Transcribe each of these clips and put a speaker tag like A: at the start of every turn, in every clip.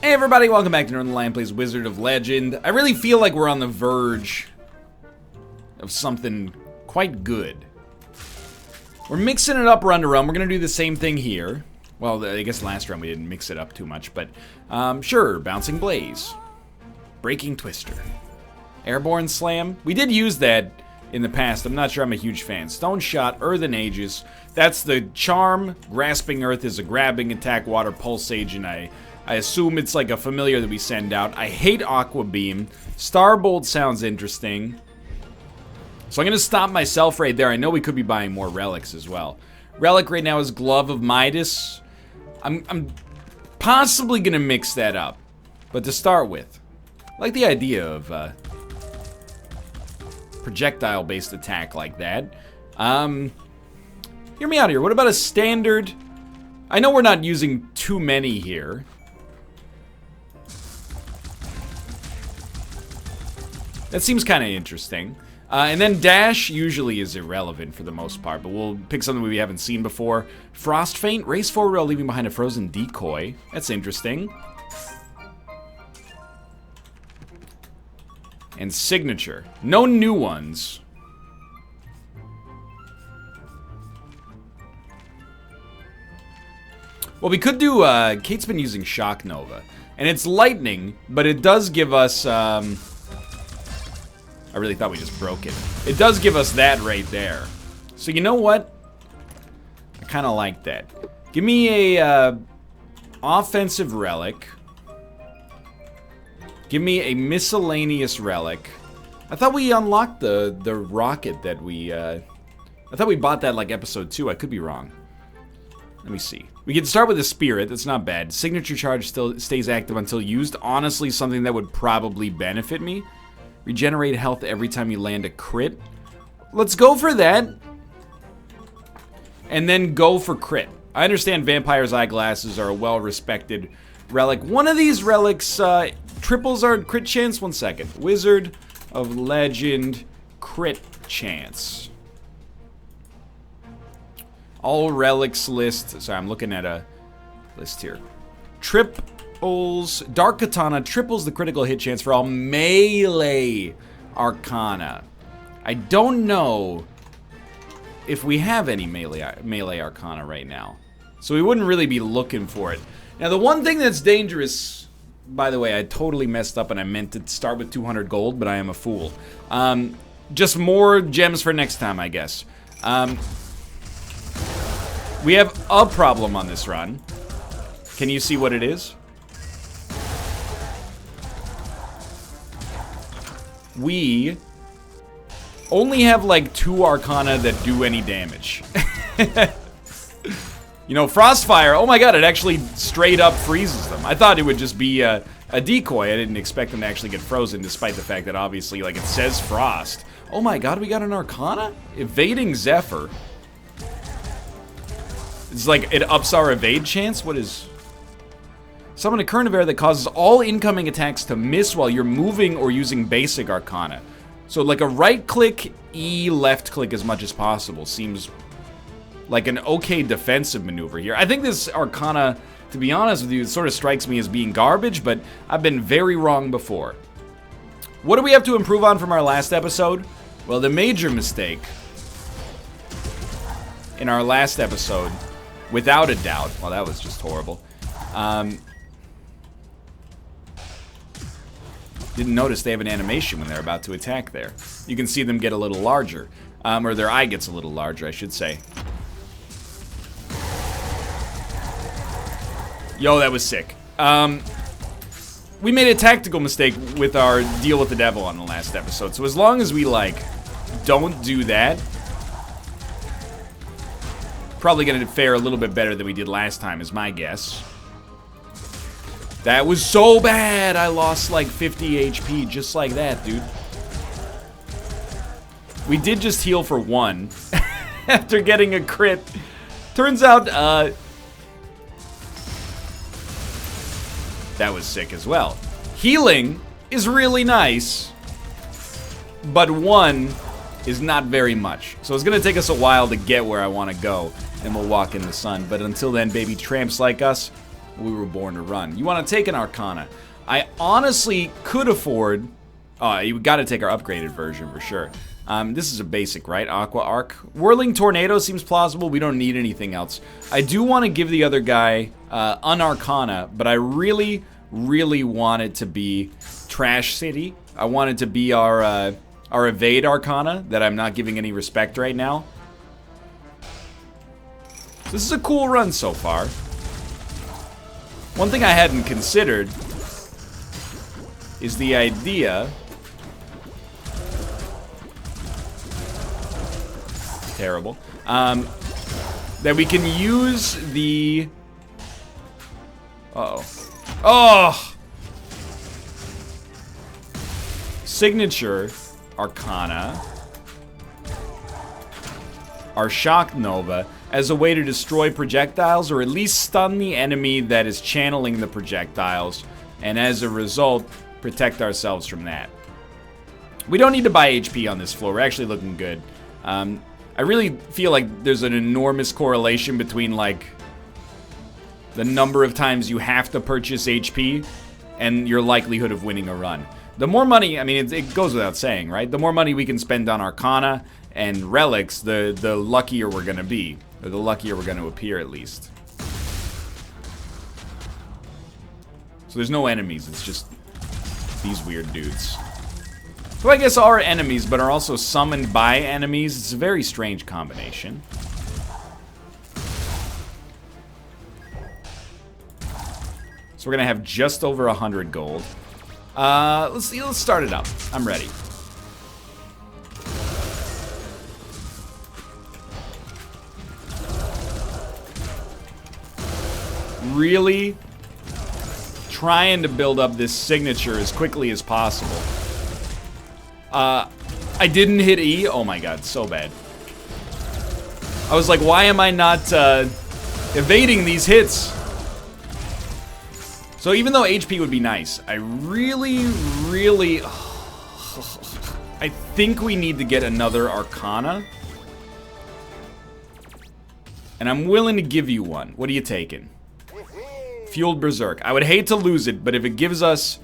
A: Hey everybody, welcome back to Northernlion Plays Wizard of Legend. I really feel like we're on the verge of something quite good. We're mixing it up run to run. We're going to do the same thing here. Well, I guess last run we didn't mix it up too much, but sure. Bouncing Blaze. Breaking Twister. Airborne Slam. We did use that in the past. I'm not sure I'm a huge fan. Stone Shot, Earthen Aegis. That's the charm. Grasping Earth is a grabbing attack. Water Pulse Sage, and I assume it's like a familiar that we send out. I hate Aqua Beam. Starbolt sounds interesting. So I'm going to stop myself right there. I know we could be buying more relics as well. Relic right now is Glove of Midas. I'm possibly going to mix that up. But to start with, I like the idea of projectile-based attack like that. Hear me out here. What about a standard? I know we're not using too many here. That seems kind of interesting. And then Dash usually is irrelevant for the most part, but we'll pick something we haven't seen before. Frost Feint, race forward while leaving behind a frozen decoy. That's interesting. And Signature. No new ones. Well, we could do, Kate's been using Shock Nova. And it's lightning, but it does give us, I really thought we just broke it. It does give us that right there. So you know what? I kind of like that. Give me a offensive relic. Give me a miscellaneous relic. I thought we unlocked the rocket that we... I thought we bought that like episode 2. I could be wrong. Let me see. We can start with a Spirit. That's not bad. Signature Charge still stays active until used. Honestly, something that would probably benefit me. Regenerate health every time you land a crit. Let's go for that. And then go for crit. I understand Vampire's Eyeglasses are a well-respected relic. One of these relics triples our crit chance. 1 second. Wizard of Legend crit chance. All relics list. Sorry, I'm looking at a list here. Dark Katana triples the critical hit chance for all melee Arcana. I don't know if we have any melee Arcana right now, so we wouldn't really be looking for it. Now, the one thing that's dangerous, by the way, I totally messed up and I meant to start with 200 gold, but I am a fool. Just more gems for next time, I guess. We have a problem on this run. Can you see what it is? We only have like 2 Arcana that do any damage. You know, Frostfire, oh my god, it actually straight up freezes them. I thought it would just be a decoy. I didn't expect them to actually get frozen, despite the fact that obviously, like, it says Frost. Oh my god, we got an Arcana? Evading Zephyr. It's like, it ups our evade chance? What is... Summon a current of air that causes all incoming attacks to miss while you're moving or using basic Arcana. So like a right click, E, left click as much as possible seems like an okay defensive maneuver here. I think this Arcana, to be honest with you, it sort of strikes me as being garbage, but I've been very wrong before. What do we have to improve on from our last episode? Well, the major mistake in our last episode, without a doubt, well, that was just horrible. Didn't notice they have an animation when they're about to attack there. You can see them get a little larger. Or their eye gets a little larger, I should say. Yo, that was sick. We made a tactical mistake with our deal with the devil on the last episode. So as long as we, like, don't do that, probably gonna fare a little bit better than we did last time, is my guess. That was so bad, I lost like 50 HP just like that, dude. We did just heal for 1 after getting a crit. Turns out, that was sick as well. Healing is really nice, but 1 is not very much. So it's gonna take us a while to get where I wanna go, and we'll walk in the sun. But until then, baby tramps like us, we were born to run. You want to take an Arcana. I honestly could afford... Oh, you got to take our upgraded version for sure. This is a basic, right? Aqua Arc. Whirling Tornado seems plausible. We don't need anything else. I do want to give the other guy an Arcana, but I really, really want it to be Trash City. I want it to be our Evade Arcana that I'm not giving any respect right now. This is a cool run so far. One thing I hadn't considered is the idea... Terrible. That we can use the... Uh-oh. Oh! Signature Arcana. Our Shock Nova as a way to destroy projectiles or at least stun the enemy that is channeling the projectiles, and as a result, protect ourselves from that. We don't need to buy HP on this floor. We're actually looking good. I really feel like there's an enormous correlation between, like, the number of times you have to purchase HP and your likelihood of winning a run. The more money, I mean, it goes without saying, right? The more money we can spend on Arcana and Relics, the luckier we're going to be. Or the luckier we're going to appear, at least. So there's no enemies, it's just these weird dudes. Who I guess are enemies, but are also summoned by enemies. It's a very strange combination. So we're gonna have just over 100 gold. Let's start it up. I'm ready. Really trying to build up this signature as quickly as possible. I didn't hit E. Oh my god, so bad. I was like, why am I not evading these hits? So even though HP would be nice, I really, really... I think we need to get another Arcana. And I'm willing to give you one. What are you taking? Fueled Berserk. I would hate to lose it, but if it gives us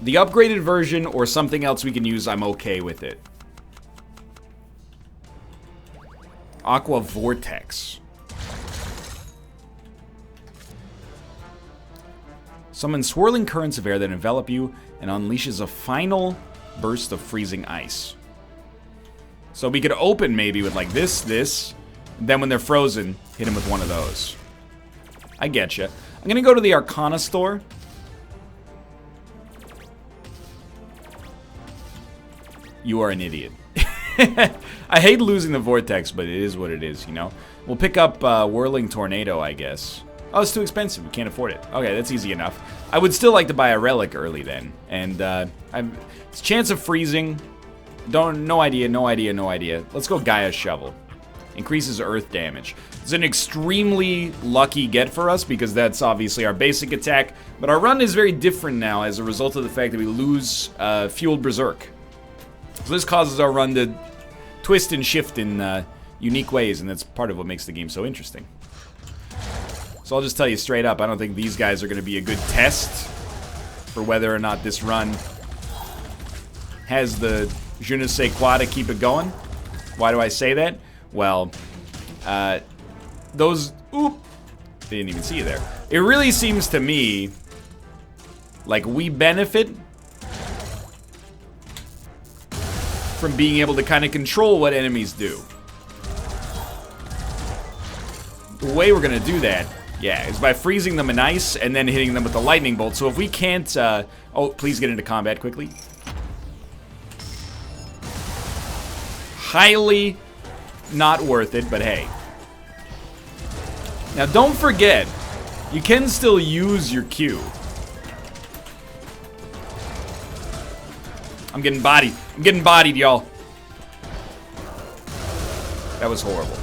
A: the upgraded version or something else we can use, I'm okay with it. Aqua Vortex. Summon swirling currents of air that envelop you and unleashes a final burst of freezing ice. So we could open maybe with like this, and then when they're frozen, hit them with one of those. I getcha. I'm gonna go to the Arcana store. You are an idiot. I hate losing the Vortex, but it is what it is, you know? We'll pick up Whirling Tornado, I guess. Oh, it's too expensive. We can't afford it. Okay, that's easy enough. I would still like to buy a Relic early then. And it's chance of freezing. No idea. Let's go Gaia's Shovel. Increases earth damage. It's an extremely lucky get for us because that's obviously our basic attack. But our run is very different now as a result of the fact that we lose Fueled Berserk. So this causes our run to twist and shift in unique ways, and that's part of what makes the game so interesting. So I'll just tell you straight up, I don't think these guys are going to be a good test for whether or not this run has the je ne sais quoi to keep it going. Why do I say that? Well, those... Oop! They didn't even see you there. It really seems to me like we benefit from being able to kind of control what enemies do. The way we're going to do that, yeah, is by freezing them in ice and then hitting them with the lightning bolt. So if we can't... oh, please get into combat quickly. Highly not worth it, but hey. Now don't forget, you can still use your Q. I'm getting bodied. I'm getting bodied, y'all. That was horrible.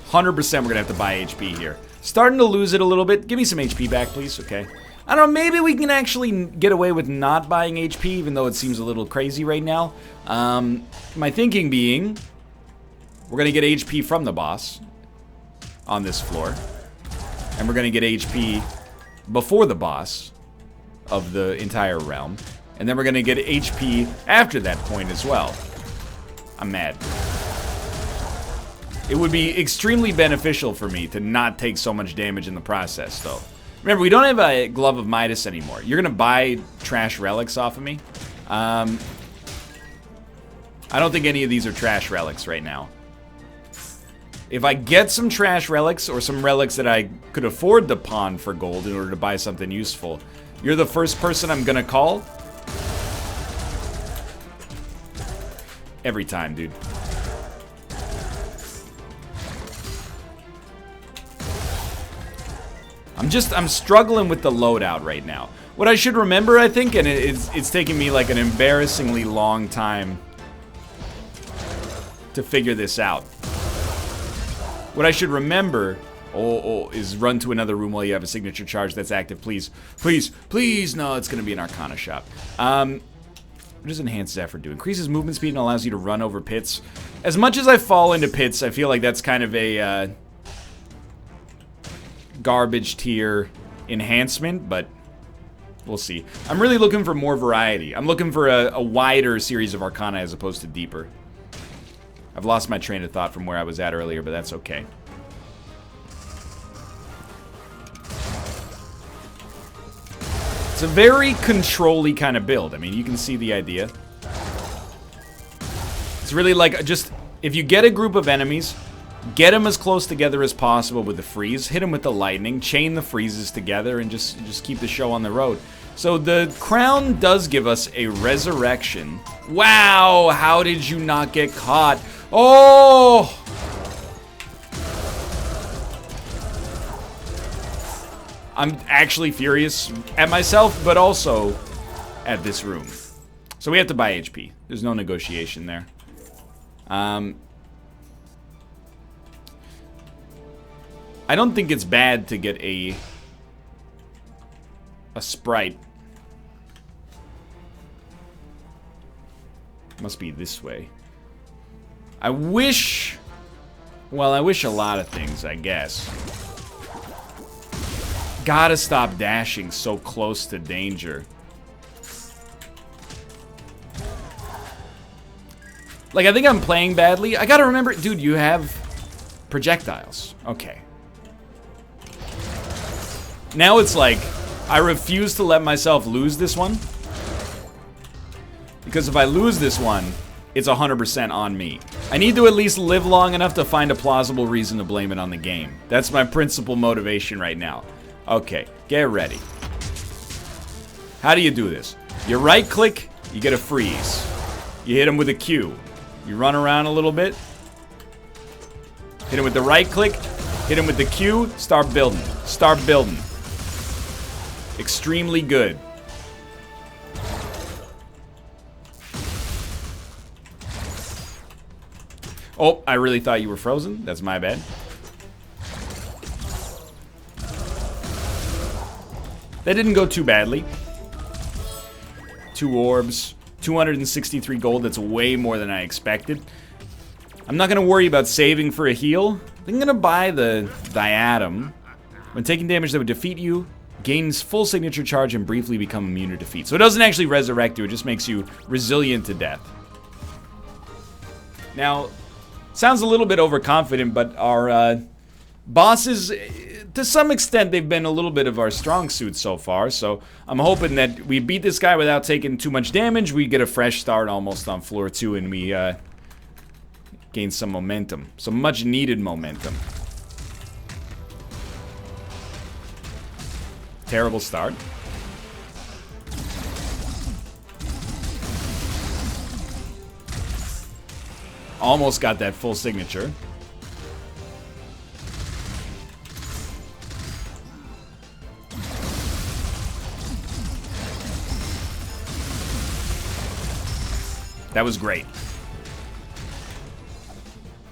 A: 100% we're gonna have to buy HP here. Starting to lose it a little bit. Give me some HP back, please. Okay. I don't know, maybe we can actually get away with not buying HP, even though it seems a little crazy right now. My thinking being, we're gonna get HP from the boss. on this floor. And we're going to get HP before the boss of the entire realm. And then we're going to get HP after that point as well. I'm mad. It would be extremely beneficial for me to not take so much damage in the process, though. Remember, we don't have a Glove of Midas anymore. You're going to buy trash relics off of me? I don't think any of these are trash relics right now. If I get some trash relics or some relics that I could afford to pawn for gold in order to buy something useful, you're the first person I'm gonna call. Every time, dude. I'm struggling with the loadout right now. What I should remember, I think, and it's taking me like an embarrassingly long time to figure this out. What I should remember, is run to another room while you have a signature charge that's active. Please, please, please. No, it's going to be an Arcana shop. What does Enhanced Zephyr do? Increases movement speed and allows you to run over pits. As much as I fall into pits, I feel like that's kind of a garbage tier enhancement, but we'll see. I'm really looking for more variety. I'm looking for a wider series of Arcana as opposed to deeper. I've lost my train of thought from where I was at earlier, but that's okay. It's a very control-y kind of build. I mean, you can see the idea. It's really like just, if you get a group of enemies, get them as close together as possible with the freeze, hit them with the lightning, chain the freezes together, and just keep the show on the road. So the crown does give us a resurrection. Wow, how did you not get caught? Oh! I'm actually furious at myself, but also at this room. So we have to buy HP. There's no negotiation there. I don't think it's bad to get a sprite. Must be this way. I wish... Well, I wish a lot of things, I guess. Gotta stop dashing so close to danger. Like, I think I'm playing badly. I gotta remember... Dude, you have projectiles. Okay. Now it's like, I refuse to let myself lose this one. Because if I lose this one, it's 100% on me. I need to at least live long enough to find a plausible reason to blame it on the game. That's my principal motivation right now. Okay, get ready. How do you do this? You right click, you get a freeze. You hit him with a Q. You run around a little bit. Hit him with the right click, hit him with the Q, start building. Start building. Extremely good. Oh, I really thought you were frozen. That's my bad. That didn't go too badly. 2 orbs, 263 gold. That's way more than I expected. I'm not going to worry about saving for a heal. I'm going to buy the Diadem. When taking damage that would defeat you, gains full signature charge and briefly become immune to defeat. So it doesn't actually resurrect you. It just makes you resilient to death. Now... Sounds a little bit overconfident, but our bosses, to some extent, they've been a little bit of our strong suit so far. So I'm hoping that we beat this guy without taking too much damage. We get a fresh start almost on floor 2, and we gain some momentum. Some much needed momentum. Terrible start. Almost got that full signature. That was great.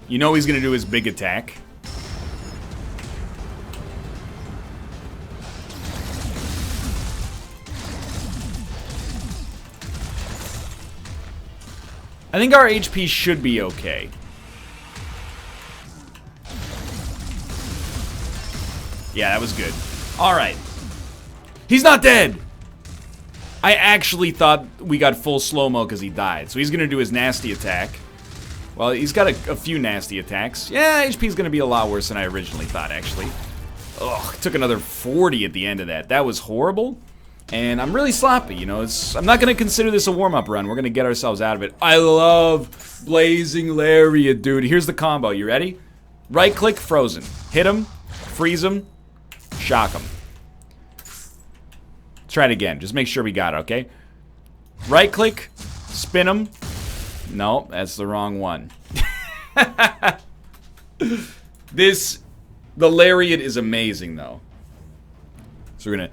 A: You know he's gonna do his big attack. I think our HP should be okay. Yeah, that was good. Alright. He's not dead! I actually thought we got full slow-mo because he died. So he's going to do his nasty attack. Well, he's got a few nasty attacks. Yeah, HP's going to be a lot worse than I originally thought, actually. Ugh, took another 40 at the end of that. That was horrible. And I'm really sloppy, you know. I'm not going to consider this a warm-up run. We're going to get ourselves out of it. I love Blazing Lariat, dude. Here's the combo. You ready? Right-click, frozen. Hit him, freeze him, shock him. Try it again. Just make sure we got it, okay? Right-click, spin him. No, that's the wrong one. The Lariat is amazing, though. So we're gonna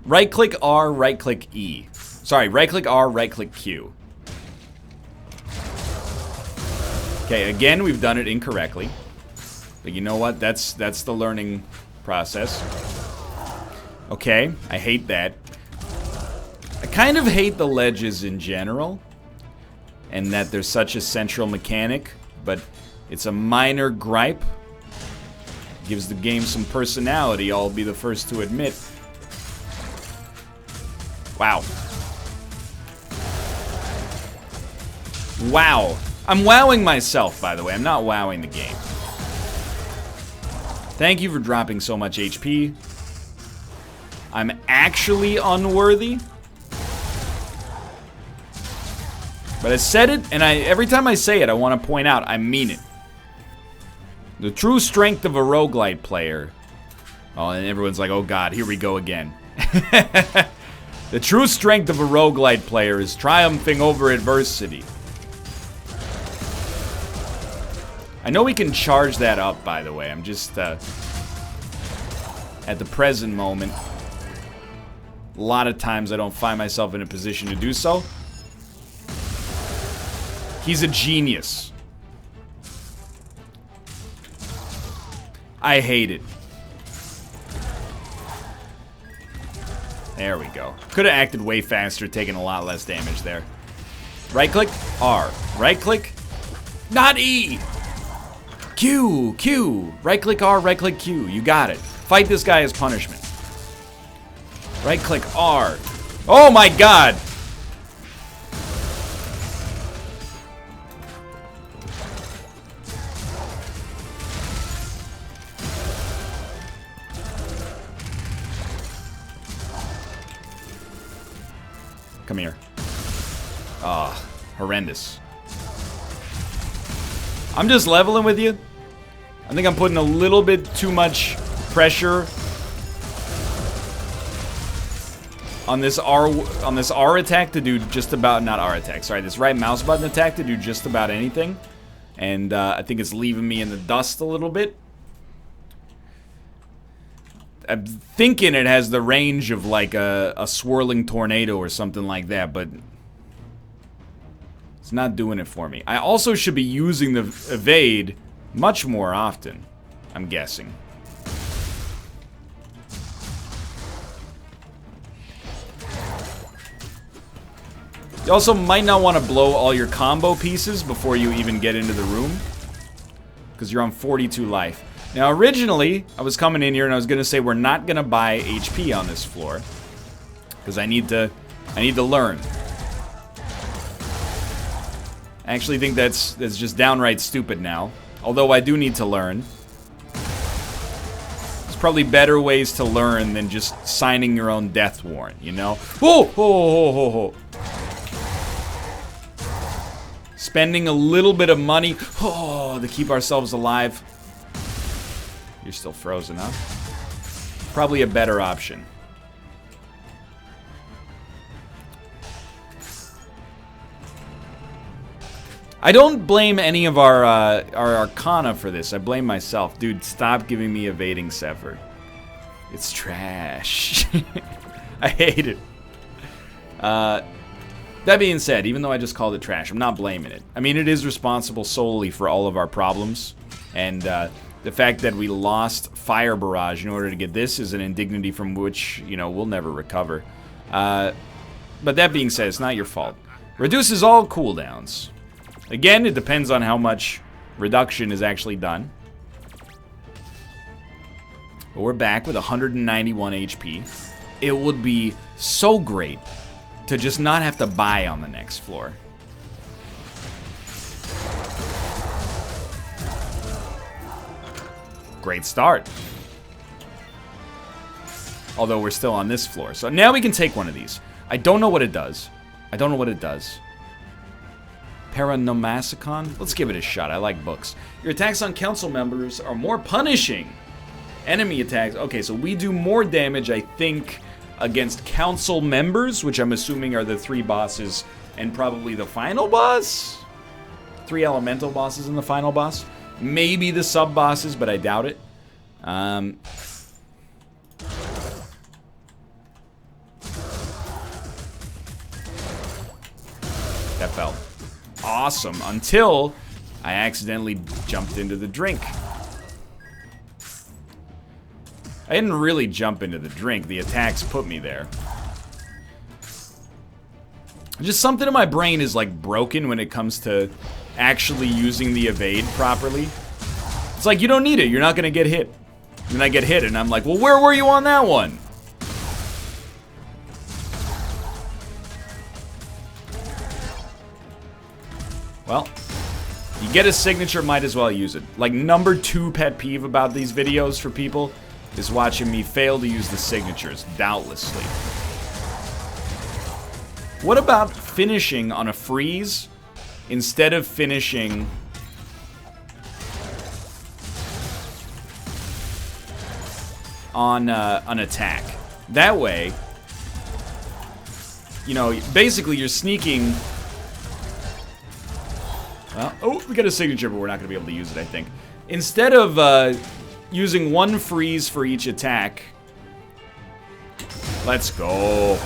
A: right-click R, right-click E. Sorry, right-click R, right-click Q. Okay, again, we've done it incorrectly. But you know what? That's the learning process. Okay, I hate that. I kind of hate the ledges in general. And that there's such a central mechanic. But it's a minor gripe. Gives the game some personality, I'll be the first to admit. Wow. Wow. I'm wowing myself, by the way. I'm not wowing the game. Thank you for dropping so much HP. I'm actually unworthy. But I said it, and every time I say it, I want to point out, I mean it. The true strength of a roguelite player. Oh, and everyone's like, oh god, here we go again. The true strength of a roguelite player is triumphing over adversity. I know we can charge that up, by the way. I'm just, at the present moment, a lot of times I don't find myself in a position to do so. He's a genius. I hate it. There we go. Could have acted way faster, taken a lot less damage there. Right-click, R. Right-click, not E! Q, Q. Right-click R, right-click Q. You got it. Fight this guy as punishment. Right-click R. Oh my god! Come here. Ah, horrendous. I'm just leveling with you. I think I'm putting a little bit too much pressure on this R attack to do just about, not R attack, sorry, this right mouse button attack to do just about anything. And I think it's leaving me in the dust a little bit. I'm thinking it has the range of like a swirling tornado or something like that, but it's not doing it for me. I also should be using the evade much more often, I'm guessing. You also might not want to blow all your combo pieces before you even get into the room, because you're on 42 life. Now, originally, I was coming in here and I was going to say we're not going to buy HP on this floor, because I need to learn. I actually think that's just downright stupid now. Although I do need to learn. There's probably better ways to learn than just signing your own death warrant, you know? Oh, oh, oh, oh, oh. Spending a little bit of money, to keep ourselves alive. You're still frozen, huh? Probably a better option. I don't blame any of our Arcana for this. I blame myself. Dude, stop giving me evading Sever. It's trash. I hate it. That being said, even though I just called it trash, I'm not blaming it. I mean, it is responsible solely for all of our problems. And the fact that we lost Fire Barrage in order to get this is an indignity from which, you know, we'll never recover. But that being said, it's not your fault. Reduces all cooldowns. Again, it depends on how much reduction is actually done. But we're back with 191 HP. It would be so great to just not have to buy on the next floor. Great start. Although we're still on this floor. So now we can take one of these. I don't know what it does. Paranomasicon? Let's give it a shot. I like books. Your attacks on council members are more punishing. Enemy attacks. Okay, so we do more damage, I think, against council members, which I'm assuming are the 3 bosses and probably the final boss? 3 elemental bosses and the final boss? Maybe the sub-bosses, but I doubt it. That felt awesome until I accidentally jumped into the drink. I didn't really jump into the drink. The attacks put me there. Just something in my brain is like broken when it comes to actually using the evade properly. It's like, you don't need it. You're not going to get hit. And then I get hit and I'm like, well, where were you on that one? Well, you get a signature, might as well use it. Like, number 2 pet peeve about these videos for people is watching me fail to use the signatures, doubtlessly. What about finishing on a freeze instead of finishing on an attack? That way, you know, basically you're sneaking. Well, oh, we got a signature, but we're not going to be able to use it, I think. Instead of using 1 freeze for each attack, let's go.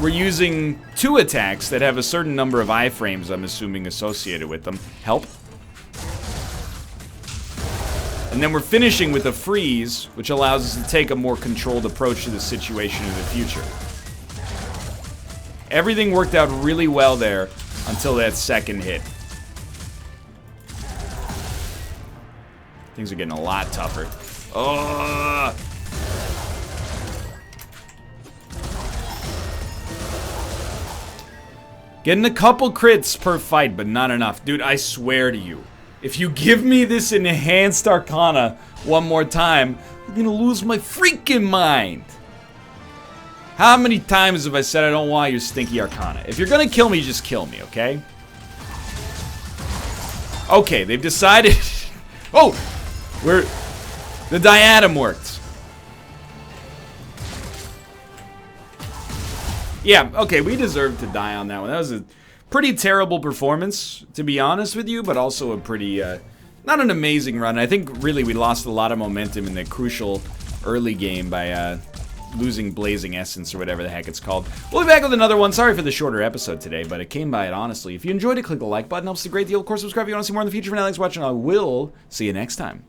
A: We're using 2 attacks that have a certain number of iframes, I'm assuming, associated with them. Help. And then we're finishing with a freeze, which allows us to take a more controlled approach to the situation in the future. Everything worked out really well there until that second hit. Things are getting a lot tougher. Oh! Getting a couple crits per fight, but not enough. Dude, I swear to you, if you give me this enhanced Arcana one more time, I'm gonna lose my freaking mind. How many times have I said I don't want your stinky Arcana? If you're gonna kill me, just kill me, okay? Okay, they've decided... Oh! The diadem worked. Yeah, okay, we deserved to die on that one. That was a pretty terrible performance, to be honest with you, but also a pretty, not an amazing run. I think, really, we lost a lot of momentum in the crucial early game by, losing Blazing Essence or whatever the heck it's called. We'll be back with another one. Sorry for the shorter episode today, but it came by it honestly. If you enjoyed it, click the like button. Helps a great deal. Of course, subscribe if you want to see more in the future. For now, thanks for watching. I will see you next time.